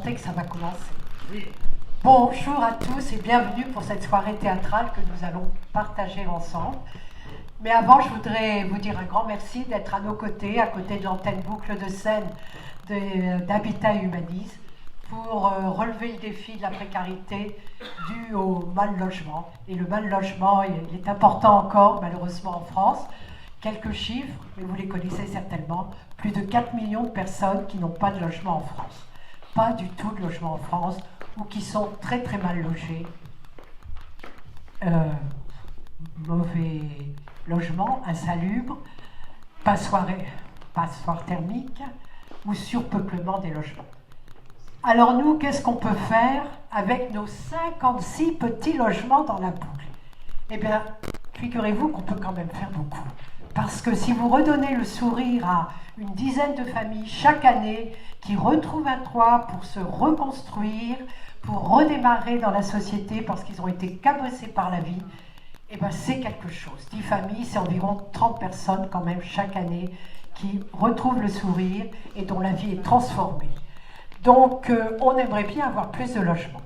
sentais que ça va commencer. Bonjour à tous et bienvenue pour cette soirée théâtrale que nous allons partager ensemble. Mais avant, je voudrais vous dire un grand merci d'être à nos côtés, à côté de l'antenne Boucle de Seine d'Habitat et Humanisme, pour relever le défi de la précarité due au mal logement. Et le mal logement, il est important encore, malheureusement, en France. Quelques chiffres, mais vous les connaissez certainement, plus de 4 millions de personnes qui n'ont pas de logement en France. Pas du tout de logement en France, ou qui sont très très mal logés. Mauvais logement, insalubre, passoire thermique ou surpeuplement des logements. Alors nous, qu'est-ce qu'on peut faire avec nos 56 petits logements dans la boucle? Eh bien, figurez-vous qu'on peut quand même faire beaucoup. Parce que si vous redonnez le sourire à une dizaine de familles chaque année qui retrouvent un toit pour se reconstruire, pour redémarrer dans la société parce qu'ils ont été cabossés par la vie, eh bien c'est quelque chose. 10 familles, c'est environ 30 personnes quand même chaque année qui retrouvent le sourire et dont la vie est transformée. Donc on aimerait bien avoir plus de logements.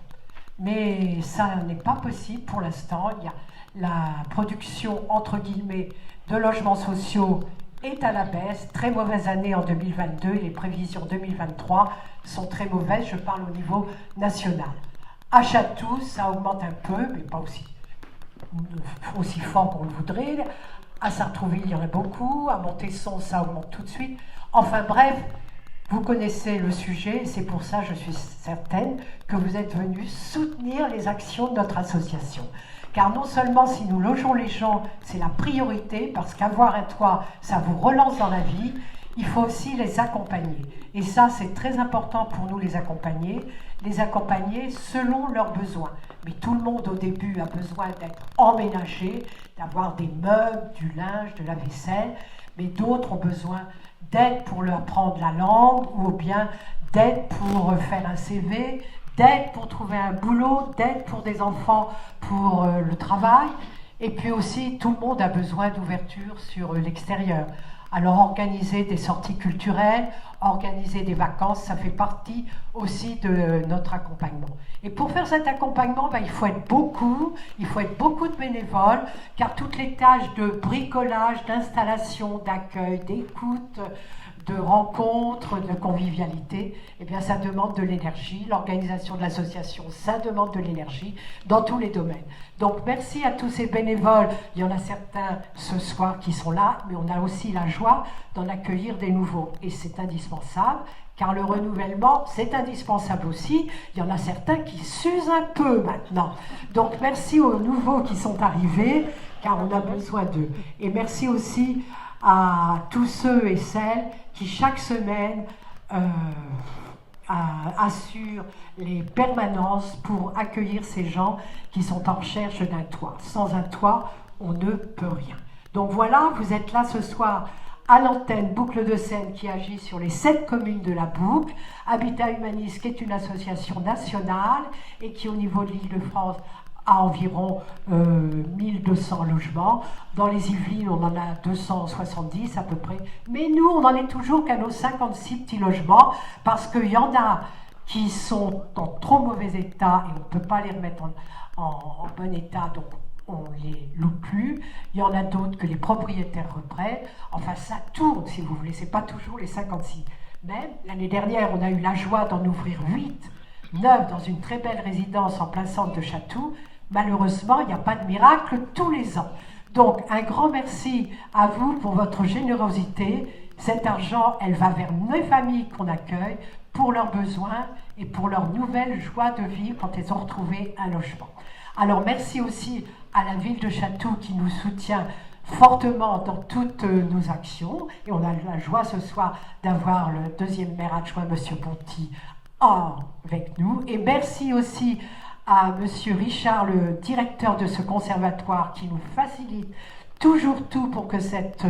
Mais ça n'est pas possible pour l'instant. Il y a la production, entre guillemets, de logements sociaux est à la baisse. Très mauvaise année en 2022 et les prévisions 2023 sont très mauvaises. Je parle au niveau national. À Chatou, ça augmente un peu, mais pas aussi fort qu'on le voudrait. À Sartrouville, il y en a beaucoup. À Montesson, ça augmente tout de suite. Enfin bref, vous connaissez le sujet. C'est pour ça, je suis certaine, que vous êtes venus soutenir les actions de notre association. Car non seulement si nous logeons les gens, c'est la priorité, parce qu'avoir un toit, ça vous relance dans la vie, il faut aussi les accompagner. Et ça, c'est très important pour nous, les accompagner selon leurs besoins. Mais tout le monde, au début, a besoin d'être emménagé, d'avoir des meubles, du linge, de la vaisselle, mais d'autres ont besoin d'aide pour leur apprendre la langue, ou bien d'aide pour faire un CV, d'aide pour trouver un boulot, d'aide pour des enfants pour le travail. Et puis aussi, tout le monde a besoin d'ouverture sur l'extérieur. Alors organiser des sorties culturelles, organiser des vacances, ça fait partie aussi de notre accompagnement. Et pour faire cet accompagnement, il faut être beaucoup de bénévoles, car toutes les tâches de bricolage, d'installation, d'accueil, d'écoute, de rencontres, de convivialité, eh bien ça demande de l'énergie. L'organisation de l'association, ça demande de l'énergie dans tous les domaines. Donc merci à tous ces bénévoles. Il y en a certains ce soir qui sont là, mais on a aussi la joie d'en accueillir des nouveaux. Et c'est indispensable, car le renouvellement, c'est indispensable aussi. Il y en a certains qui s'usent un peu maintenant. Donc merci aux nouveaux qui sont arrivés, car on a besoin d'eux. Et merci aussi à tous ceux et celles qui chaque semaine assurent les permanences pour accueillir ces gens qui sont en recherche d'un toit. Sans un toit, on ne peut rien. Donc voilà, vous êtes là ce soir à l'antenne Boucle de Seine qui agit sur les 7 communes de la Boucle, Habitat Humanisme qui est une association nationale et qui au niveau de l'Île-de-France à environ 1200 logements. Dans les Yvelines, on en a 270 à peu près. Mais nous, on n'en est toujours qu'à nos 56 petits logements parce qu'il y en a qui sont en trop mauvais état et on ne peut pas les remettre en bon état, donc on ne les loue plus. Il y en a d'autres que les propriétaires reprennent. Enfin, ça tourne, si vous voulez. Ce n'est pas toujours les 56. Même l'année dernière, on a eu la joie d'en ouvrir 8 neufs dans une très belle résidence en plein centre de Chatou. Malheureusement, il n'y a pas de miracle tous les ans. Donc, un grand merci à vous pour votre générosité. Cet argent, elle va vers les familles qu'on accueille pour leurs besoins et pour leur nouvelle joie de vivre quand elles ont retrouvé un logement. Alors, merci aussi à la ville de Chatou qui nous soutient fortement dans toutes nos actions. Et on a la joie ce soir d'avoir le deuxième maire adjoint, M. Bonty, avec nous. Et merci aussi à M. Richard, le directeur de ce conservatoire, qui nous facilite toujours tout pour que cette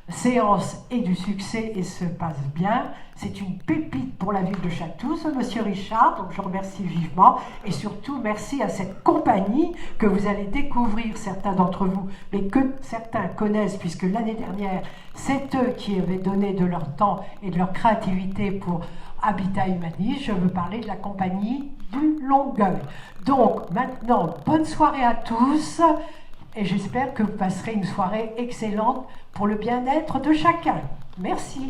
séance ait du succès et se passe bien. C'est une pépite pour la ville de Chatou, ce M. Richard, donc je remercie vivement. Et surtout, merci à cette compagnie que vous allez découvrir, certains d'entre vous, mais que certains connaissent, puisque l'année dernière, c'est eux qui avaient donné de leur temps et de leur créativité pour Habitat Humaniste, je veux parler de la compagnie du Longueuil. Donc maintenant, bonne soirée à tous et j'espère que vous passerez une soirée excellente pour le bien-être de chacun. Merci.